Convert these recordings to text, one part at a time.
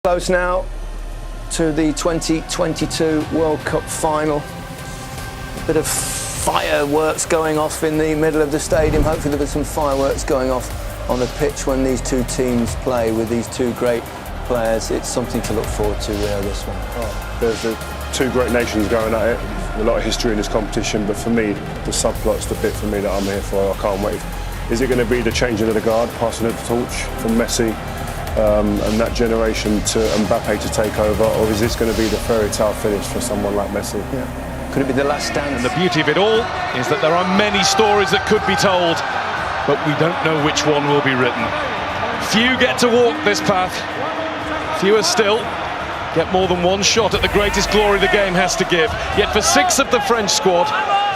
Close now to the 2022 World Cup final. A bit of fireworks going off in the middle of the stadium. Hopefully there'll be some fireworks going off on the pitch when these two teams play with these two great players. It's something to look forward to, this one. There's two great nations going at it. A lot of history in this competition, but for me, the subplot's the bit for me that I'm here for. I can't wait. Is it going to be the changing of the guard, passing of the torch from Messi and that generation to Mbape to take over, or is this going to be the fairy tale finish for someone like Messi? Yeah. Could it be the last dance? And the beauty of it all is that there are many stories that could be told, but we don't know which one will be written. Few get to walk this path. Fewer still get more than one shot at the greatest glory the game has to give. Yet for 6 of the French squad,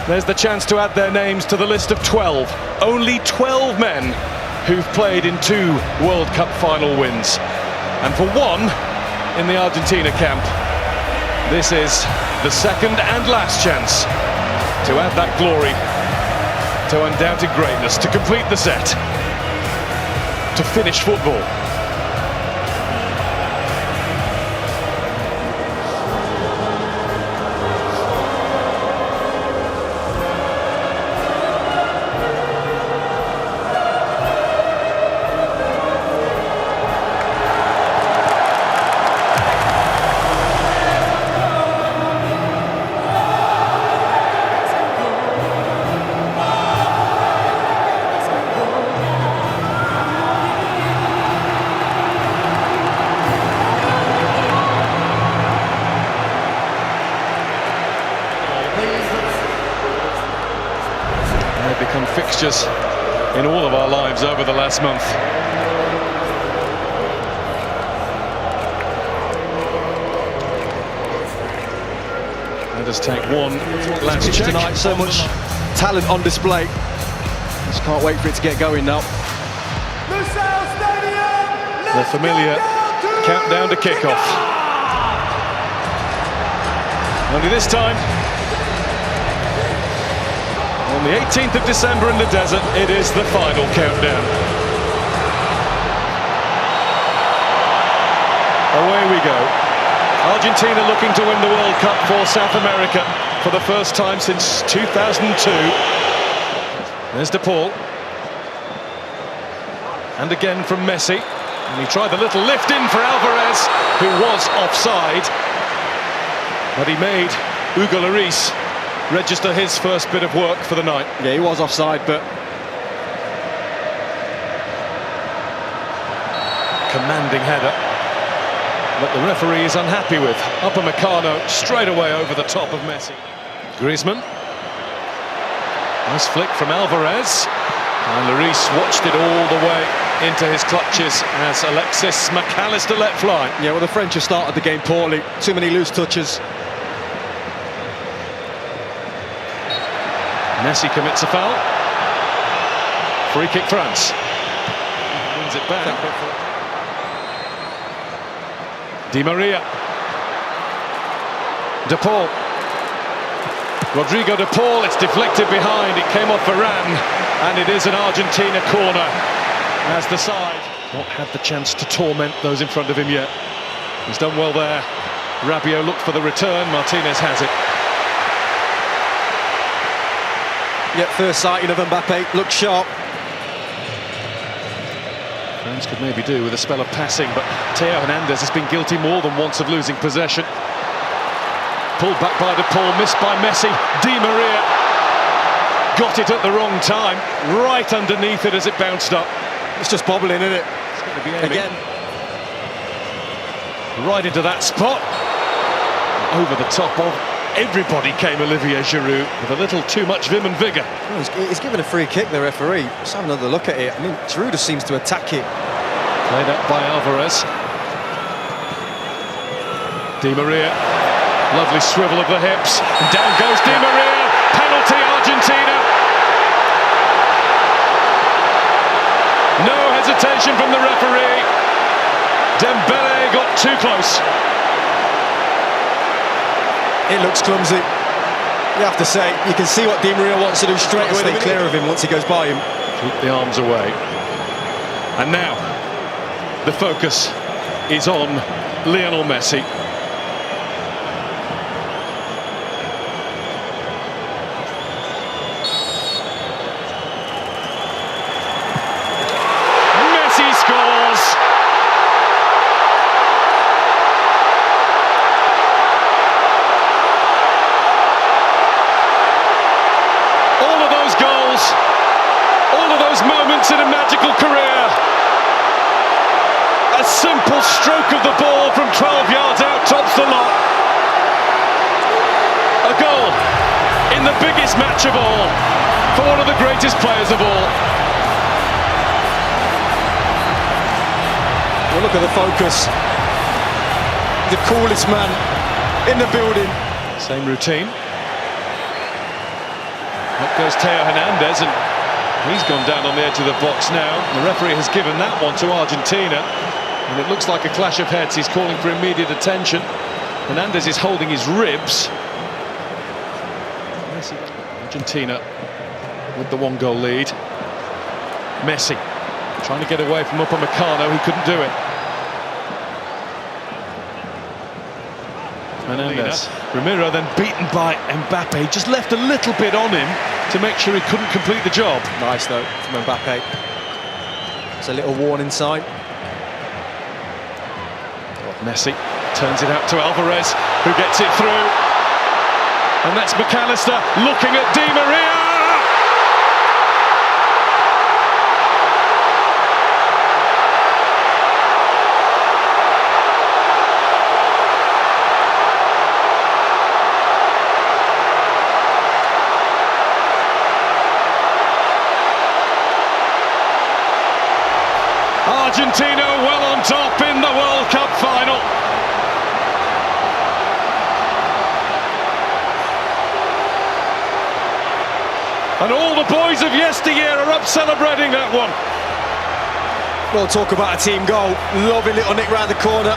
there's the chance to add their names to the list of 12. Only 12 men who've played in 2 World Cup final wins. And for one in the Argentina camp, this is the second and last chance to add that glory to undoubted greatness, to complete the set, to finish football. They've become fixtures in all of our lives over the last month. Let us take one last check. Tonight, so much talent on display. Just can't wait for it to get going now. The familiar countdown to kick-off. Only this time, on the 18th of December in the desert, it is the final countdown. Away we go. Argentina looking to win the World Cup for South America for the first time since 2002. There's De Paul. And again from Messi. And he tried the little lift in for Alvarez, who was offside. But he made Hugo Lloris register his first bit of work for the night. Yeah, he was offside, but commanding header that the referee is unhappy with. Upamecano straight away over the top of Messi. Griezmann. Nice flick from Alvarez. And Lloris watched it all the way into his clutches as Alexis McAllister let fly. yeah, well, the French have started the game poorly. Too many loose touches. Messi commits a foul. Free kick France. Wins it back. Di Maria. De Paul. Rodrigo De Paul, it's deflected behind. It came off Varane, and it is an Argentina corner as the side not had the chance to torment those in front of him yet. He's done well there. Rabiot looked for the return. Martinez has it. Yeah, first sighting of Mbape, looks sharp. France could maybe do with a spell of passing, but Theo Hernandez has been guilty more than once of losing possession. Pulled back by De Paul, missed by Messi. Di Maria got it at the wrong time, right underneath it as it bounced up. It's just bobbling, isn't it? It's going to be aiming. Again. Right into that spot. Over the top of everybody came Olivier Giroud with a little too much vim and vigour. Oh, he's given a free kick, the referee. Let's have another look at it. I mean, Giroud just seems to attack it. Played up by Alvarez. Di Maria. Lovely swivel of the hips. And down goes Di Maria. Penalty, Argentina. No hesitation from the referee. Dembele got too close. It looks clumsy. You have to say, you can see what Di Maria wants to do straight away. Stay clear of him once he goes by him. Keep the arms away. And now, the focus is on Lionel Messi. Messi scores! All of those goals, all of those moments in a magical career. A simple stroke of the ball from 12 yards out tops the lot. A goal in the biggest match of all for one of the greatest players of all. Well, look at the focus. The coolest man in the building. Same routine. Up goes Theo Hernandez, and he's gone down on the edge of the box now. The referee has given that one to Argentina, and it looks like a clash of heads. He's calling for immediate attention. Hernandez is holding his ribs. Argentina with the one-goal lead. Messi trying to get away from Upamecano. He couldn't do it. Hernandez. Ramiro then beaten by Mbape. Just left a little bit on him to make sure he couldn't complete the job. Nice though from Mbappe. It's a little warning sign. Messi turns it out to Alvarez, who gets it through. And that's McAllister looking at Di Maria. Argentina well on top in the World Cup final. And all the boys of yesteryear are up celebrating that one. Well, talk about a team goal. Lovely little nick round the corner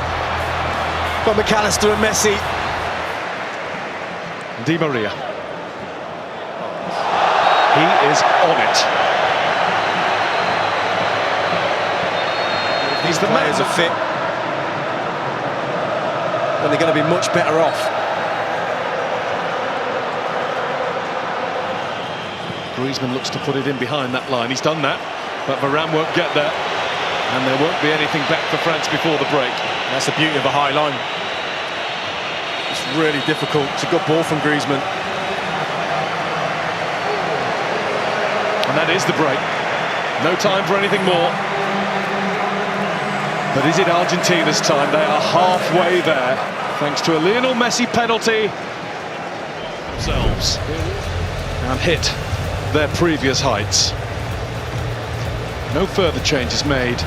from McAllister and Messi. Di Maria. He is on it. These players are fit, and they're going to be much better off. Griezmann looks to put it in behind that line. He's done that, but Varane won't get there, and there won't be anything back for France before the break. That's the beauty of a high line. It's really difficult. It's a good ball from Griezmann. And that is the break. No time for anything more. But is it Argentina's time? They are halfway there, thanks to a Lionel Messi penalty. Themselves and hit their previous heights. No further changes made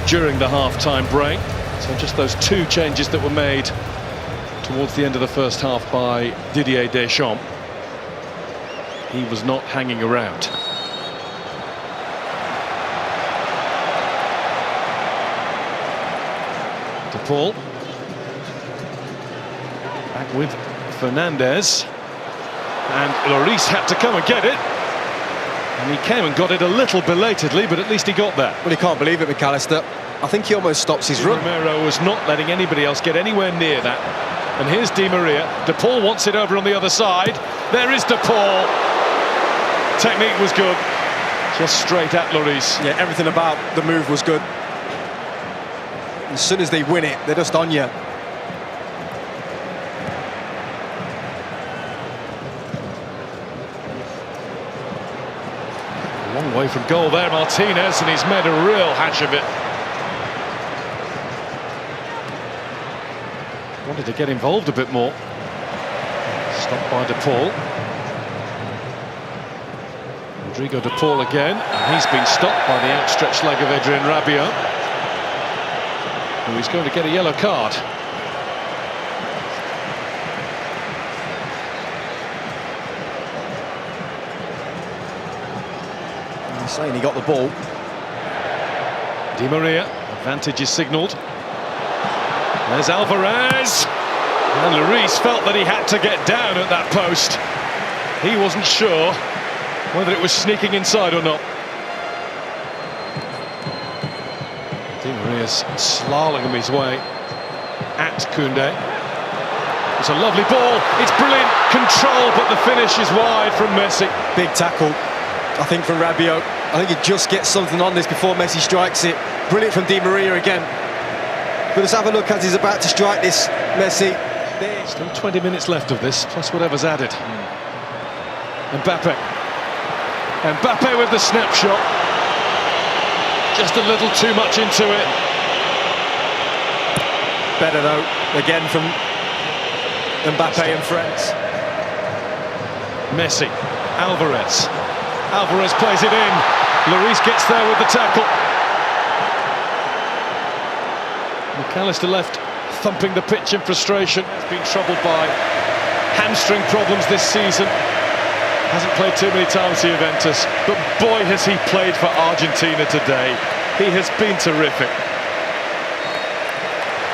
during the half-time break. So just those two changes that were made towards the end of the first half by Didier Deschamps. He was not hanging around. De Paul. Back with Fernandez. And Lloris had to come and get it. And he came and got it a little belatedly, but at least he got there. Well, he can't believe it, McAllister. I think he almost stops his run. Romero was not letting anybody else get anywhere near that. And here's Di Maria. De Paul wants it over on the other side. There is De Paul. Technique was good. Just straight at Lloris. Yeah, everything about the move was good. As soon as they win it, they're just on you. A long way from goal there, Martinez, and he's made a real hash of it. Wanted to get involved a bit more. Stopped by De Paul. Rodrigo De Paul again, and he's been stopped by the outstretched leg of Adrien Rabiot. And he's going to get a yellow card. He's saying he got the ball. Di Maria, advantage is signalled. There's Alvarez. And Lloris felt that he had to get down at that post. He wasn't sure whether it was sneaking inside or not. Di Maria's slaloming his way at Koundé. It's a lovely ball, it's brilliant control, but the finish is wide from Messi. Big tackle, I think, from Rabiot. I think he just gets something on this before Messi strikes it. Brilliant from Di Maria again. But let's have a look as he's about to strike this, Messi. There. Still 20 minutes left of this, plus whatever's added. Mbape. Mbape with the snapshot. Just a little too much into it. Better though, again from Mbappe and friends. Messi, Alvarez. Alvarez plays it in. Lloris gets there with the tackle. McAllister left thumping the pitch in frustration. He's been troubled by hamstring problems this season. Hasn't played too many times for Juventus, but boy has he played for Argentina today. He has been terrific.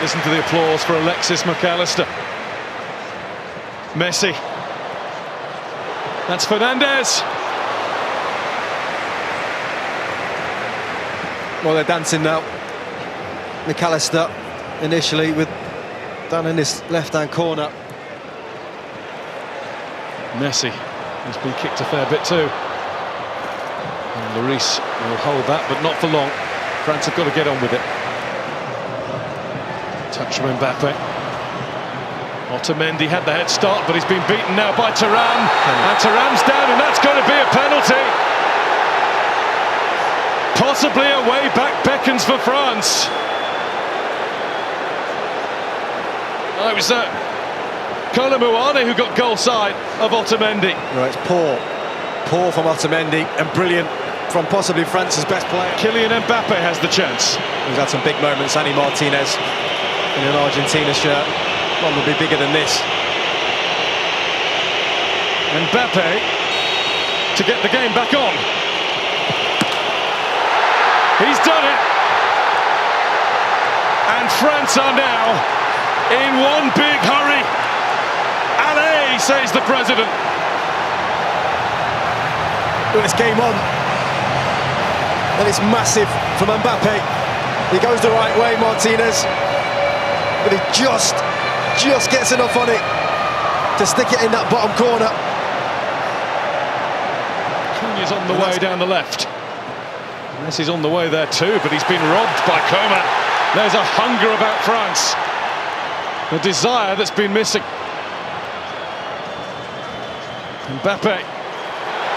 Listen to the applause for Alexis McAllister. Messi. That's Fernandez. Well, they're dancing now. McAllister initially with down in this left-hand corner. Messi has been kicked a fair bit too. And Lloris will hold that, but not for long. France have got to get on with it. Touch from Mbappe. Otamendi had the head start, but he's been beaten now by Thuram. And Thuram's down, and that's going to be a penalty. Possibly a way back beckons for France. Oh, it was Kolomuani who got goal side of Otamendi. Right, it's poor from Otamendi, and brilliant from possibly France's best player. Kylian Mbappe has the chance. He's had some big moments, Annie Martinez, in an Argentina shirt. One will be bigger than this. Mbappe to get the game back on. He's done it. And France are now in one big hurry. Allez, says the president. Well, it's game on. And it's massive from Mbappe. He goes the right way, Martinez. But he just gets enough on it to stick it in that bottom corner. Cunha's on the way down the left. Messi's on the way there too, but he's been robbed by Coman. There's a hunger about France. A desire that's been missing. Mbappe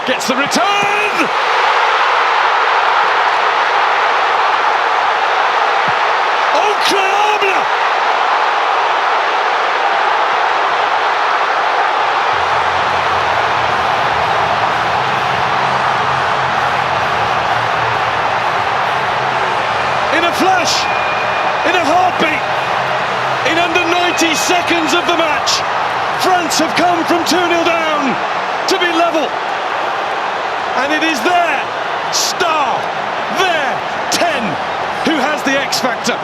gets the return! Incroyable! In a flash, in a heartbeat, in under 90 seconds of the match, France have come from 2-0 down to be level. And it is their star, their 10, who has the X factor.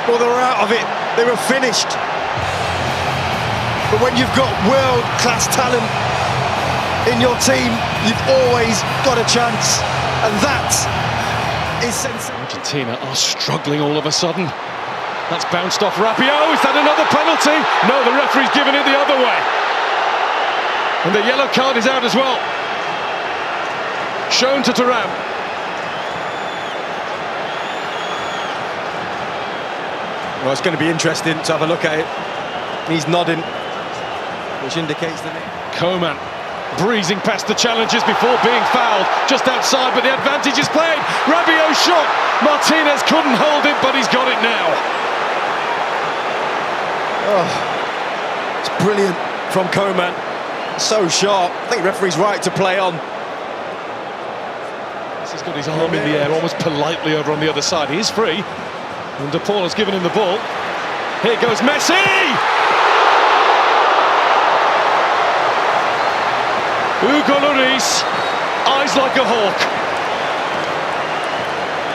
Well, they were out of it. They were finished. But when you've got world-class talent in your team, you've always got a chance. And that is sensational. Argentina are struggling all of a sudden. That's bounced off Rabiot. Is that another penalty? No, the referee's given it the other way. And the yellow card is out as well. Shown to Thuram. Well, it's going to be interesting to have a look at it. He's nodding, which indicates that Coman breezing past the challenges before being fouled just outside, but the advantage is played. Rabiot shot. Martinez couldn't hold it, but he's got it now. Oh, it's brilliant from Coman. So sharp. I think the referee's right to play on. He's got his arm in the air, almost politely over on the other side. He is free. And De Paul has given him the ball. Here goes Messi! Hugo Lloris, eyes like a hawk.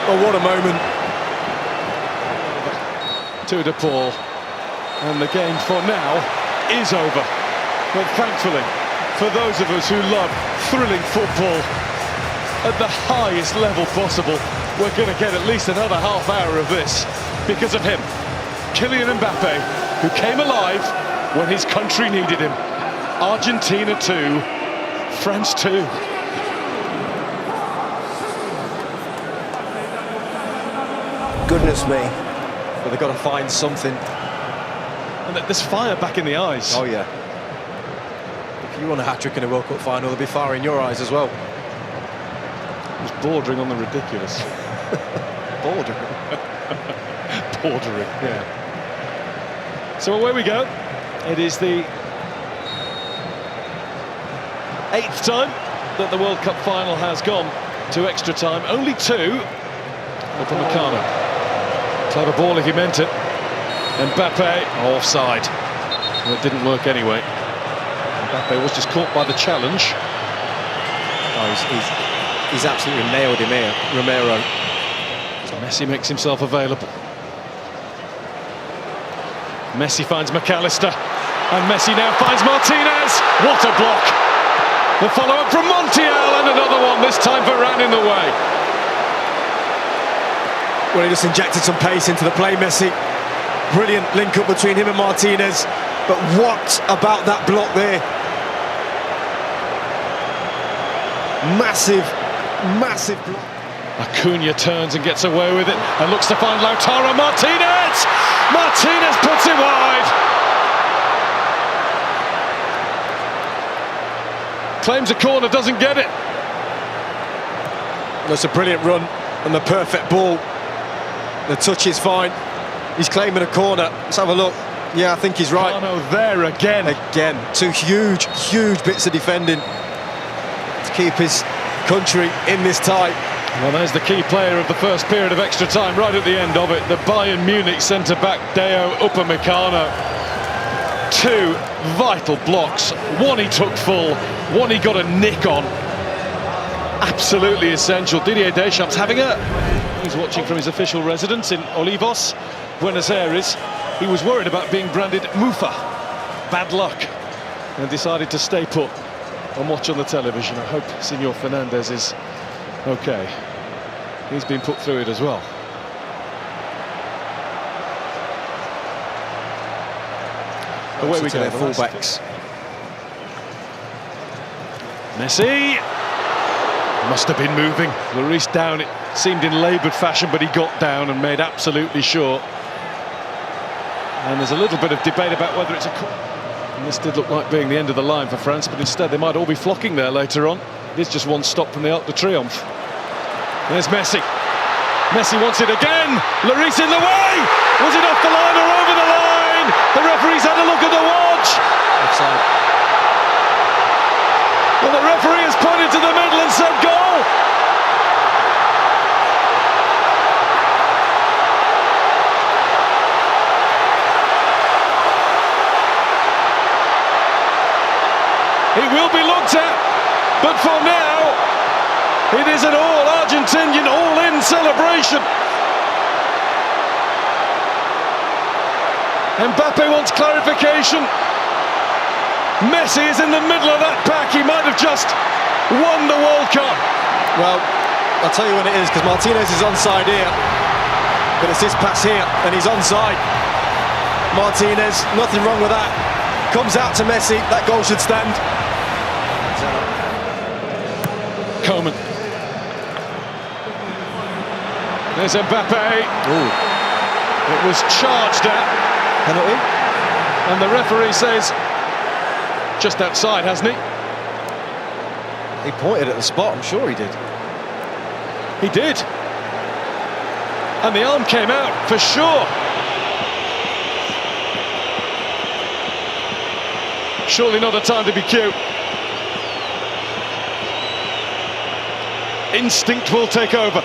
Oh, what a moment. To De Paul. And the game for now is over. But thankfully, for those of us who love thrilling football at the highest level possible, we're going to get at least another half hour of this because of him. Kylian Mbape, who came alive when his country needed him. Argentina 2, France 2. Goodness me. But they've got to find something. And there's fire back in the eyes. Oh, yeah. If you want a hat-trick in a World Cup final, there'll be fire in your eyes as well. It was bordering on the ridiculous. Bordering. Bordering, yeah. So away we go. It is the 8th time that the World Cup final has gone to extra time. Only 2. Upamecano. Clever ball if he meant it. Mbappe offside. Well, it didn't work anyway. Mbappe was just caught by the challenge. Oh, he's absolutely nailed him here, Romero. So Messi makes himself available. Messi finds McAllister, and Messi now finds Martinez. What a block! The follow-up from Montiel, and another one, this time Varane in the way. Well, he just injected some pace into the play, Messi. Brilliant link-up between him and Martinez. But what about that block there? Massive, massive block. Acuna turns and gets away with it, and looks to find Lautaro Martinez! Martinez puts it wide! Claims a corner, doesn't get it. That's a brilliant run and the perfect ball. The touch is fine. He's claiming a corner. Let's have a look. Yeah, I think he's right. Oh no, there again. Again, 2 huge, huge bits of defending to keep his country in this tie. Well, there's the key player of the first period of extra time, right at the end of it. The Bayern Munich centre-back, Deo Upamecano. 2 vital blocks. One he took full, one he got a nick on. Absolutely essential. Didier Deschamps having a... He's watching from his official residence in Olivos, Buenos Aires. He was worried about being branded Mufa, bad luck, and decided to stay put and watch on the television. I hope Senor Fernandez is okay. He's been put through it as well. Away we go, their the fullbacks. Messi must have been moving. Lloris down, it seemed in laboured fashion, but he got down and made absolutely sure. And there's a little bit of debate about whether it's a... And this did look like being the end of the line for France, but instead they might all be flocking there later on. It is just one stop from the Arc de Triomphe. There's Messi. Messi wants it again. Lloris in the way. Was it off the line or over the line? The referee's had a look at the watch. Offside. Well, the referee has pointed to the middle and said goal. It will be looked at, but for now, it is an all-Argentinian, all-in celebration. Mbappe wants clarification. Messi is in the middle of that pack. He might have just won the World Cup. Well, I'll tell you when it is, because Martinez is onside here, but it's his pass here, and he's onside. Martinez, nothing wrong with that. Comes out to Messi, that goal should stand. Coman. There's Mbappe. Ooh. It was charged at. Penalty? And the referee says, just outside, hasn't he? He pointed at the spot, I'm sure he did. He did. And the arm came out, for sure. Surely not a time to be cute. Instinct will take over.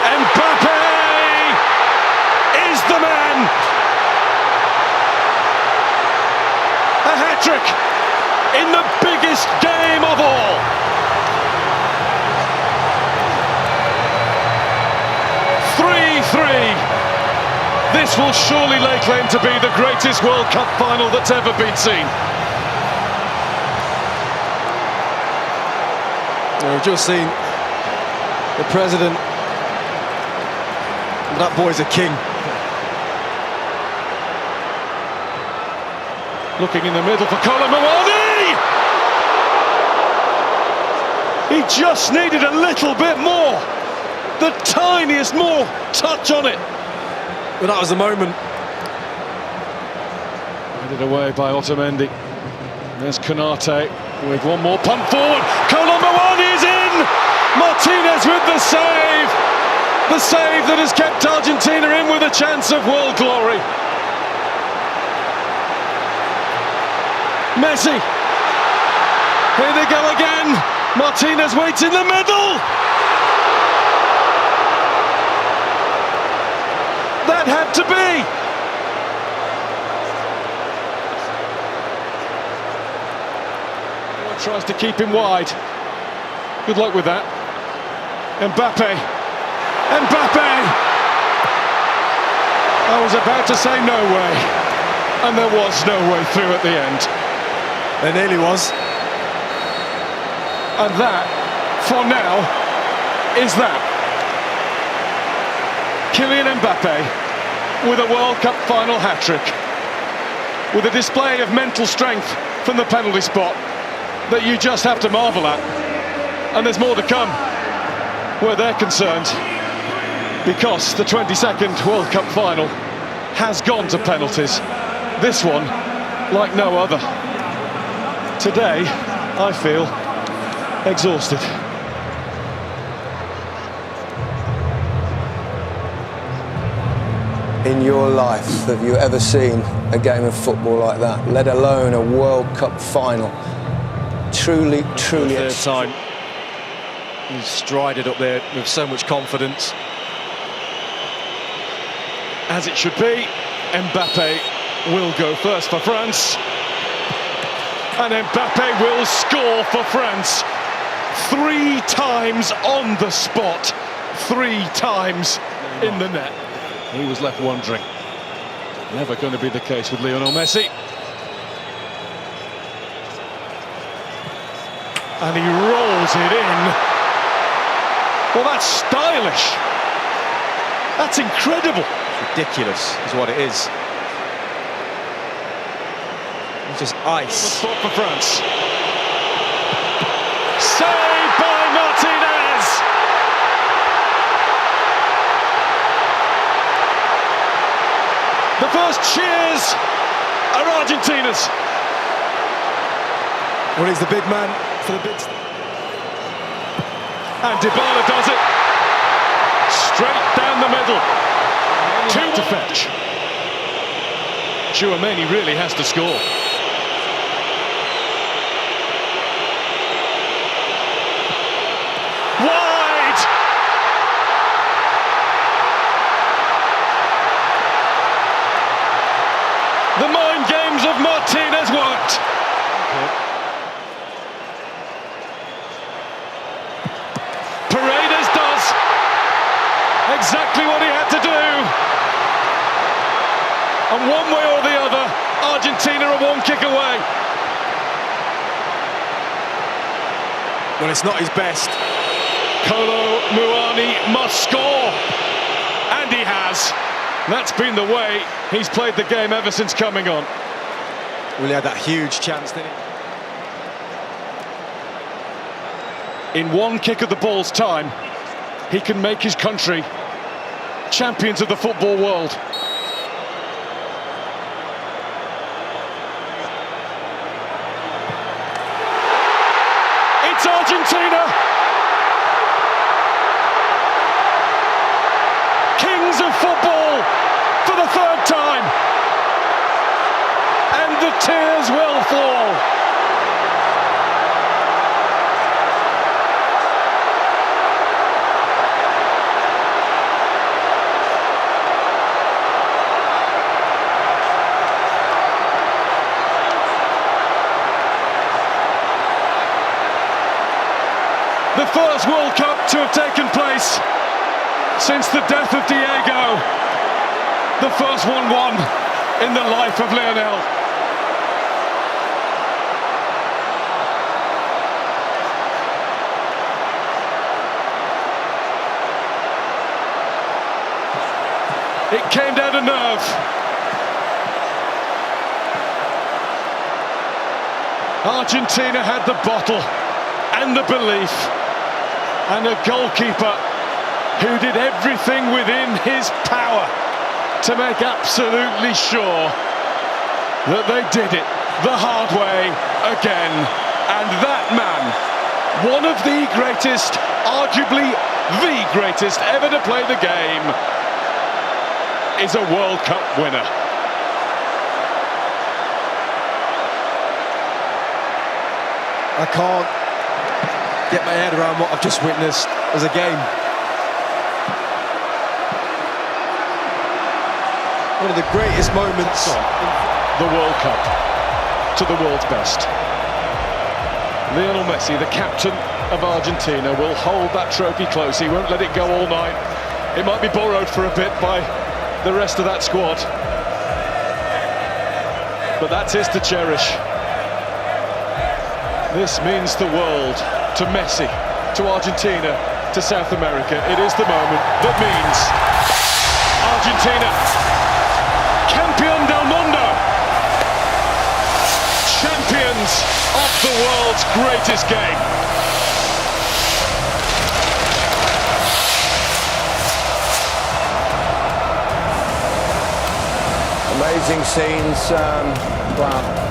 Mbappe is the man. A hat-trick in the biggest game of all. This will surely lay claim to be the greatest World Cup final that's ever been seen. We've just seen the president. That boy's a king. Looking in the middle for Colomboani! He just needed a little bit more. The tiniest more touch on it. But that was the moment. Headed away by Otamendi. There's Konate with one more punt forward. Colomboani is in! Martinez with the save! The save that has kept Argentina in with a chance of world glory. Messi. Here they go again. Martinez waits in the middle. That had to be. Tries to keep him wide. Good luck with that. Mbape. I was about to say no way, and there was no way through at the end. There nearly was. And that, for now, is that. Kylian Mbappe with a World Cup final hat-trick, with a display of mental strength from the penalty spot that you just have to marvel at. And there's more to come where they're concerned, because the 22nd World Cup final has gone to penalties. This one, like no other. Today, I feel exhausted. In your life, have you ever seen a game of football like that, let alone a World Cup final? Truly Third time. He's strided up there with so much confidence. As it should be, Mbappe will go first for France. And Mbappe will score for France. 3 times on the spot. 3 times in the net. He was left wondering. Never going to be the case with Lionel Messi. And he rolls it in. Well, that's stylish. That's incredible. Ridiculous is what it is. It's just ice. Spot for France. Saved by Martinez. The first cheers are Argentina's. Well, he's the big man for the big. And Dybala does it. Straight down the middle. 2 to fetch. Tchouaméni really has to score. Wide! The mind games of Martinez worked. Paredes does exactly what he had to do. And one way or the other, Argentina are 1 kick away. Well, it's not his best. Colomboani must score. And he has. That's been the way he's played the game ever since coming on. Well, he had that huge chance, didn't he? In 1 kick of the ball's time, he can make his country champions of the football world. It's Argentina! Kings of football for the 3rd time! And the tears will fall. The first World Cup to have taken place since the death of Diego. The first 1-1 in the life of Lionel. It came down to nerve. Argentina had the bottle and the belief, and a goalkeeper who did everything within his power to make absolutely sure that they did it the hard way again. And that man, one of the greatest, arguably the greatest ever to play the game, is a World Cup winner. I can't get my head around what I've just witnessed as a game. One of the greatest moments. The World Cup to the world's best. Lionel Messi, the captain of Argentina, will hold that trophy close. He won't let it go all night. It might be borrowed for a bit by the rest of that squad, but that's his to cherish. This means the world to Messi, to Argentina, to South America. It is the moment that means Argentina, campeón del mundo, champions of the world's greatest game. Amazing scenes, wow.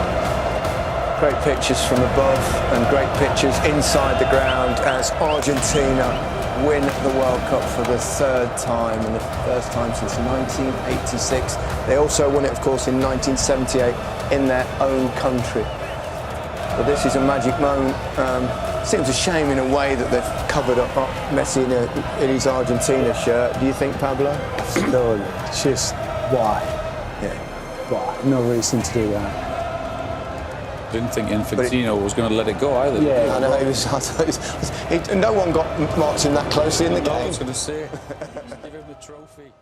Great pictures from above and great pictures inside the ground as Argentina win the World Cup for the third time, and the first time since 1986. They also won it, of course, in 1978 in their own country. But this is a magic moment. Seems a shame in a way that they've covered up Messi in his Argentina shirt. Do you think, Pablo? No, it's just why? Yeah. Why? No reason to do that. Didn't think Infantino was going to let it go either. Yeah, I know, no one got marching that closely in the No, I game. was going to say, give him the trophy.